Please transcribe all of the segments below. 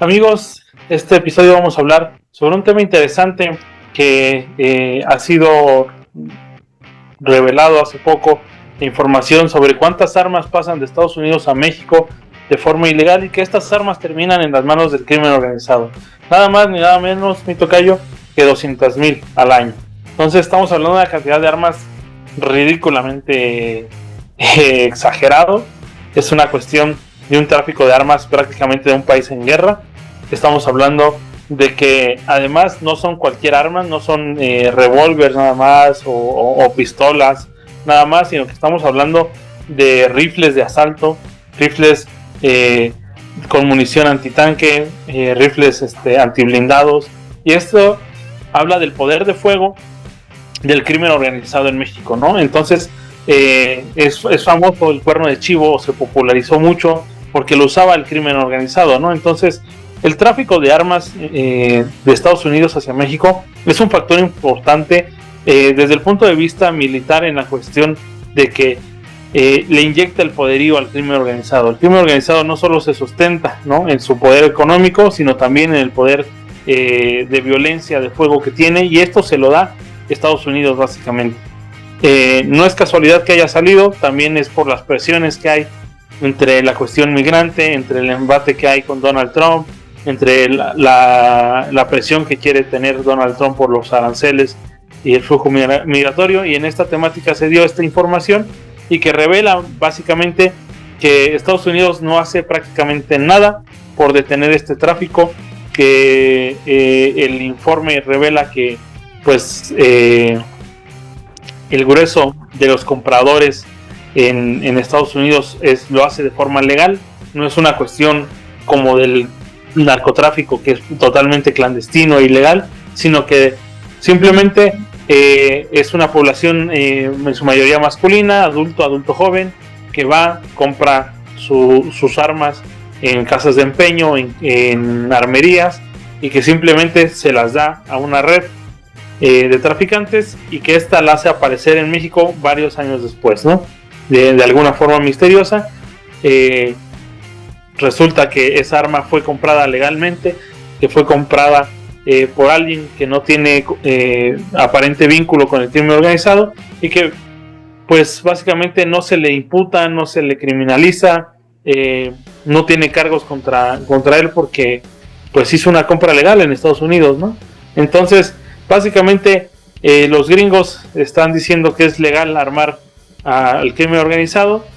Amigos, este episodio vamos a hablar sobre un tema interesante que ha sido revelado hace poco, información sobre cuántas armas pasan de Estados Unidos a México de forma ilegal y que estas armas terminan en las manos del crimen organizado. Nada más ni nada menos, mi tocayo, que 200,000 al año. Entonces estamos hablando de una cantidad de armas ridículamente exagerado. Es una cuestión de un tráfico de armas prácticamente de un país en guerra. Estamos hablando de que además no son cualquier arma, no son revólveres nada más o pistolas nada más, sino que estamos hablando de rifles de asalto, rifles con munición antitanque, rifles antiblindados, y esto habla del poder de fuego del crimen organizado en México, ¿no? Entonces es famoso el cuerno de chivo, se popularizó mucho porque lo usaba el crimen organizado, ¿no? Entonces el tráfico de armas de Estados Unidos hacia México es un factor importante desde el punto de vista militar, en la cuestión de que le inyecta el poderío al crimen organizado. El crimen organizado no solo se sustenta, ¿no?, en su poder económico, sino también en el poder de violencia, de fuego que tiene, y esto se lo da Estados Unidos básicamente. No es casualidad que haya salido, también es por las presiones que hay entre la cuestión migrante, entre el embate que hay con Donald Trump, entre la presión que quiere tener Donald Trump por los aranceles y el flujo migratorio, y en esta temática se dio esta información y que revela básicamente que Estados Unidos no hace prácticamente nada por detener este tráfico, que el informe revela que pues el grueso de los compradores en Estados Unidos lo hace de forma legal, no es una cuestión como del narcotráfico que es totalmente clandestino e ilegal, sino que simplemente es una población en su mayoría masculina, adulto joven, que va, compra sus armas en casas de empeño, en armerías, y que simplemente se las da a una red de traficantes, y que esta la hace aparecer en México varios años después, ¿no? De alguna forma misteriosa. Resulta que esa arma fue comprada legalmente, que fue comprada por alguien que no tiene aparente vínculo con el crimen organizado, y que pues básicamente no se le imputa, no se le criminaliza, no tiene cargos contra él porque pues hizo una compra legal en Estados Unidos, ¿no? Entonces básicamente los gringos están diciendo que es legal armar al crimen organizado,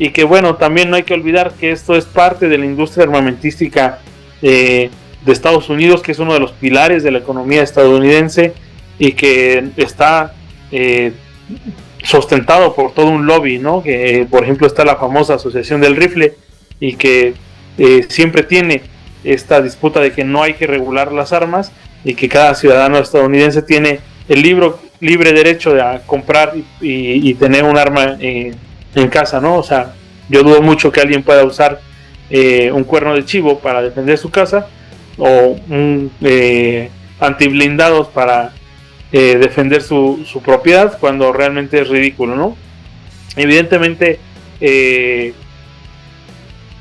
y que bueno, también no hay que olvidar que esto es parte de la industria armamentística de Estados Unidos, que es uno de los pilares de la economía estadounidense, y que está sustentado por todo un lobby, ¿no? Que por ejemplo está la famosa Asociación del Rifle, y que siempre tiene esta disputa de que no hay que regular las armas, y que cada ciudadano estadounidense tiene el libre derecho de comprar y tener un arma en casa, ¿no? O sea, yo dudo mucho que alguien pueda usar un cuerno de chivo para defender su casa, o un antiblindados para defender su propiedad, cuando realmente es ridículo, ¿no? Evidentemente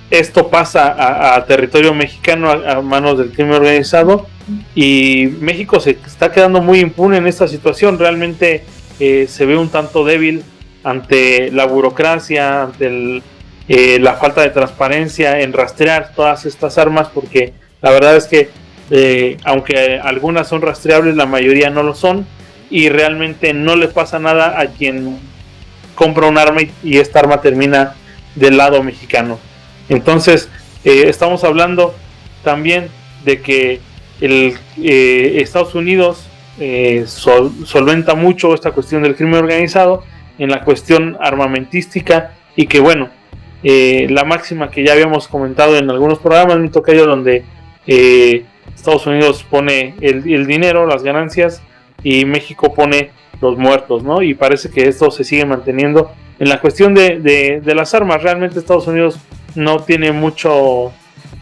esto pasa a territorio mexicano, a manos del crimen organizado, y México se está quedando muy impune en esta situación. Realmente se ve un tanto débil ante la burocracia, ante la falta de transparencia en rastrear todas estas armas, porque la verdad es que aunque algunas son rastreables, la mayoría no lo son, y realmente no le pasa nada a quien compra un arma y esta arma termina del lado mexicano. Entonces estamos hablando también de que Estados Unidos solventa mucho esta cuestión del crimen organizado en la cuestión armamentística, y que bueno, la máxima que ya habíamos comentado en algunos programas, mi tocayo, donde Estados Unidos pone el dinero, las ganancias, y México pone los muertos, ¿no? Y parece que esto se sigue manteniendo en la cuestión de las armas. Realmente Estados Unidos no tiene mucho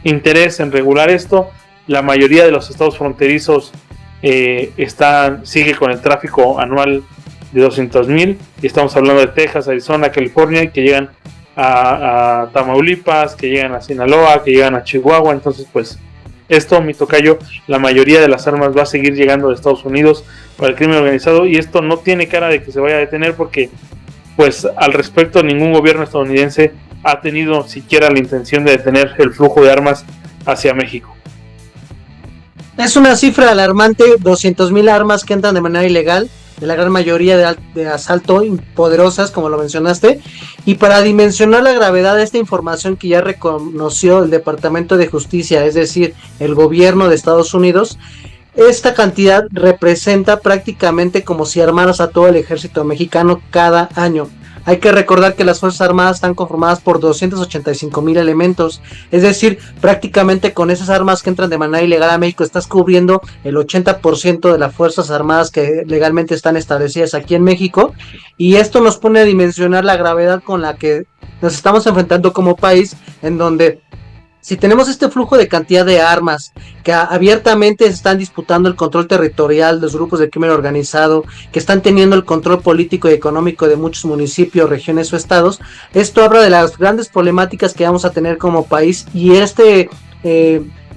interés en regular esto. La mayoría de los estados fronterizos sigue con el tráfico anual de 200,000, y estamos hablando de Texas, Arizona, California, que llegan a Tamaulipas, que llegan a Sinaloa, que llegan a Chihuahua. Entonces pues Esto, mi tocayo, la mayoría de las armas va a seguir llegando de Estados Unidos para el crimen organizado, y esto no tiene cara de que se vaya a detener, porque pues al respecto ningún gobierno estadounidense ha tenido siquiera la intención de detener el flujo de armas hacia México. Es una cifra alarmante, 200,000 armas que entran de manera ilegal, de la gran mayoría de asalto, poderosas, como lo mencionaste. Y para dimensionar la gravedad de esta información que ya reconoció el Departamento de Justicia, es decir, el gobierno de Estados Unidos, esta cantidad representa prácticamente como si armaras a todo el ejército mexicano cada año. Hay que recordar que las Fuerzas Armadas están conformadas por 285,000 elementos, es decir, prácticamente con esas armas que entran de manera ilegal a México estás cubriendo el 80% de las Fuerzas Armadas que legalmente están establecidas aquí en México, y esto nos pone a dimensionar la gravedad con la que nos estamos enfrentando como país, en donde si tenemos este flujo de cantidad de armas que abiertamente están disputando el control territorial de los grupos de crimen organizado, que están teniendo el control político y económico de muchos municipios, regiones o estados, esto habla de las grandes problemáticas que vamos a tener como país. Y este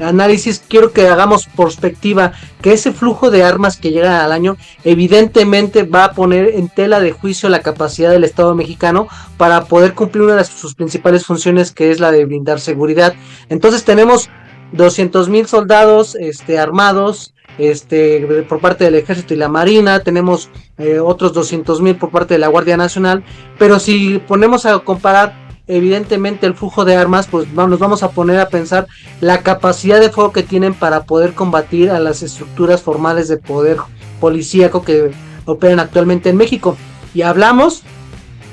análisis quiero que hagamos perspectiva que ese flujo de armas que llegan al año evidentemente va a poner en tela de juicio la capacidad del Estado mexicano para poder cumplir una de sus principales funciones, que es la de brindar seguridad. Entonces tenemos 200,000 soldados armados por parte del ejército y la marina, tenemos otros 200,000 por parte de la Guardia Nacional, pero si ponemos a comparar evidentemente el flujo de armas, pues nos vamos a poner a pensar la capacidad de fuego que tienen para poder combatir a las estructuras formales de poder policíaco que operan actualmente en México. Y hablamos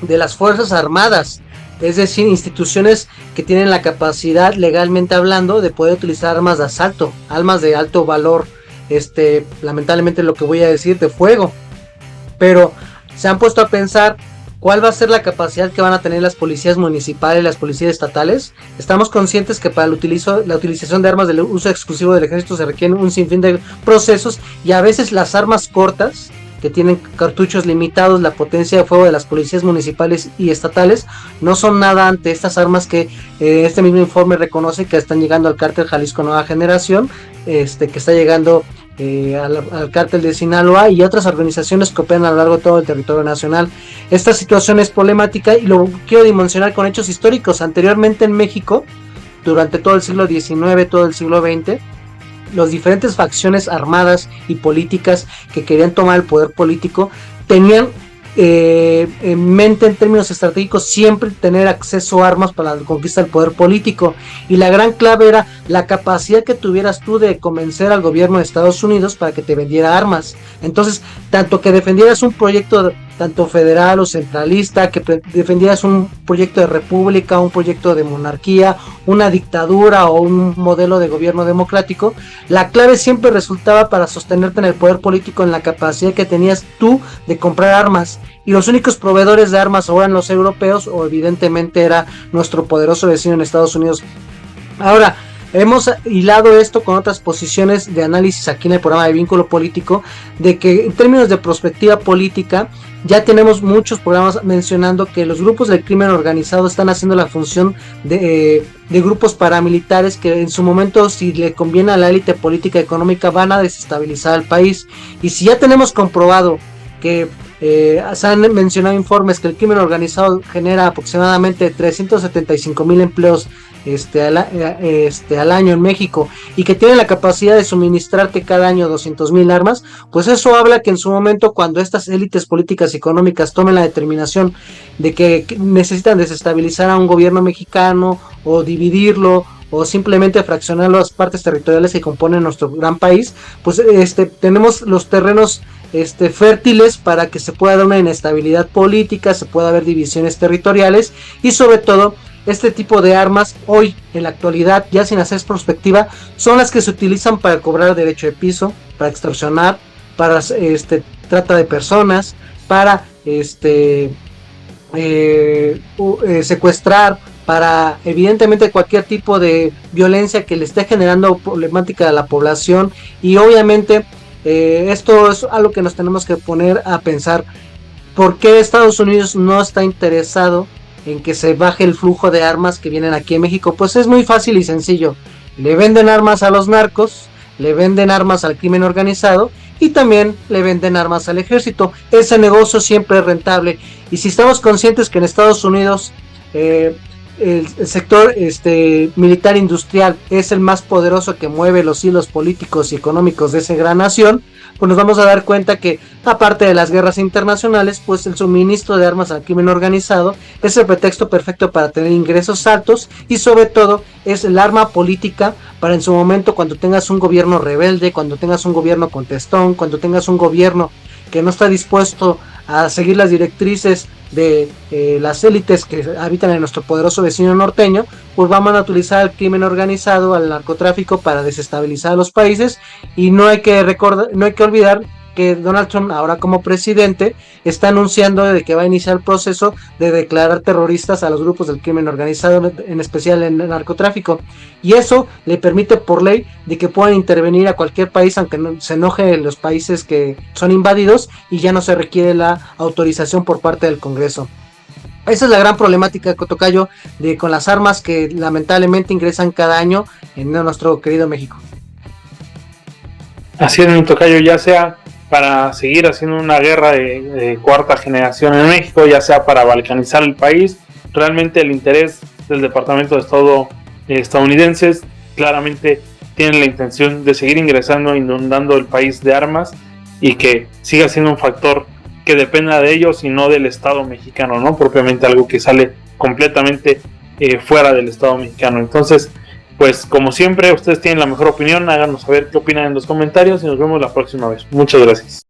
de las Fuerzas Armadas, es decir, instituciones que tienen la capacidad, legalmente hablando, de poder utilizar armas de asalto, armas de alto valor, lamentablemente lo que voy a decir, de fuego. Pero se han puesto a pensar ¿cuál va a ser la capacidad que van a tener las policías municipales, las policías estatales? Estamos conscientes que para la utilización de armas de uso exclusivo del ejército se requieren un sinfín de procesos, y a veces las armas cortas, que tienen cartuchos limitados, la potencia de fuego de las policías municipales y estatales no son nada ante estas armas que este mismo informe reconoce que están llegando al cártel Jalisco Nueva Generación, que está llegando al cártel de Sinaloa y otras organizaciones que operan a lo largo de todo el territorio nacional. Esta situación es problemática y lo quiero dimensionar con hechos históricos. Anteriormente en México, durante todo el siglo XIX, todo el siglo XX, las diferentes facciones armadas y políticas que querían tomar el poder político tenían en mente, en términos estratégicos, siempre tener acceso a armas para la conquista del poder político, y la gran clave era la capacidad que tuvieras tú de convencer al gobierno de Estados Unidos para que te vendiera armas. Entonces, tanto que defendieras un proyecto tanto federal o centralista, que defendieras un proyecto de república, un proyecto de monarquía, una dictadura o un modelo de gobierno democrático, la clave siempre resultaba para sostenerte en el poder político, en la capacidad que tenías tú de comprar armas. Y los únicos proveedores de armas o eran los europeos o evidentemente era nuestro poderoso vecino en Estados Unidos. Ahora, hemos hilado esto con otras posiciones de análisis aquí en el programa de Vínculo Político, de que en términos de perspectiva política ya tenemos muchos programas mencionando que los grupos del crimen organizado están haciendo la función de grupos paramilitares que en su momento, si le conviene a la élite política y económica, van a desestabilizar al país. Y si ya tenemos comprobado que se han mencionado informes que el crimen organizado genera aproximadamente 375,000 empleos al año en México, y que tiene la capacidad de suministrarte cada año 200,000 armas, pues eso habla que en su momento, cuando estas élites políticas y económicas tomen la determinación de que necesitan desestabilizar a un gobierno mexicano o dividirlo o simplemente fraccionar las partes territoriales que componen nuestro gran país, pues tenemos los terrenos fértiles para que se pueda dar una inestabilidad política, se pueda haber divisiones territoriales, y sobre todo este tipo de armas hoy en la actualidad, ya sin hacer perspectiva, son las que se utilizan para cobrar derecho de piso, para extorsionar, para trata de personas, para secuestrar, para evidentemente cualquier tipo de violencia que le esté generando problemática a la población. Y obviamente esto es algo que nos tenemos que poner a pensar. ¿Por qué Estados Unidos no está interesado en que se baje el flujo de armas que vienen aquí en México? Pues es muy fácil y sencillo. le venden armas a los narcos, le venden armas al crimen organizado y también le venden armas al ejército. Ese negocio siempre es rentable. Y si estamos conscientes que en Estados Unidos el sector militar industrial es el más poderoso que mueve los hilos políticos y económicos de esa gran nación, pues nos vamos a dar cuenta que, aparte de las guerras internacionales, pues el suministro de armas al crimen organizado es el pretexto perfecto para tener ingresos altos, y sobre todo es el arma política para en su momento, cuando tengas un gobierno rebelde, cuando tengas un gobierno contestón, cuando tengas un gobierno que no está dispuesto a seguir las directrices de las élites que habitan en nuestro poderoso vecino norteño, pues van a utilizar el crimen organizado, al narcotráfico, para desestabilizar a los países. Y no hay que olvidar que Donald Trump, ahora como presidente, está anunciando de que va a iniciar el proceso de declarar terroristas a los grupos del crimen organizado, en especial en el narcotráfico, y eso le permite por ley de que puedan intervenir a cualquier país, aunque no se enoje los países que son invadidos, y ya no se requiere la autorización por parte del Congreso. Esa es la gran problemática, Tocayo, con las armas que lamentablemente ingresan cada año en nuestro querido México. Así es, mi tocayo, ya sea para seguir haciendo una guerra de cuarta generación en México, ya sea para balcanizar el país, realmente el interés del Departamento de Estado estadounidenses claramente tiene la intención de seguir ingresando, inundando el país de armas, y que siga siendo un factor que dependa de ellos y no del Estado mexicano, ¿no? Propiamente algo que sale completamente fuera del Estado mexicano. Entonces, pues como siempre, ustedes tienen la mejor opinión, háganos saber qué opinan en los comentarios y nos vemos la próxima vez. Muchas gracias.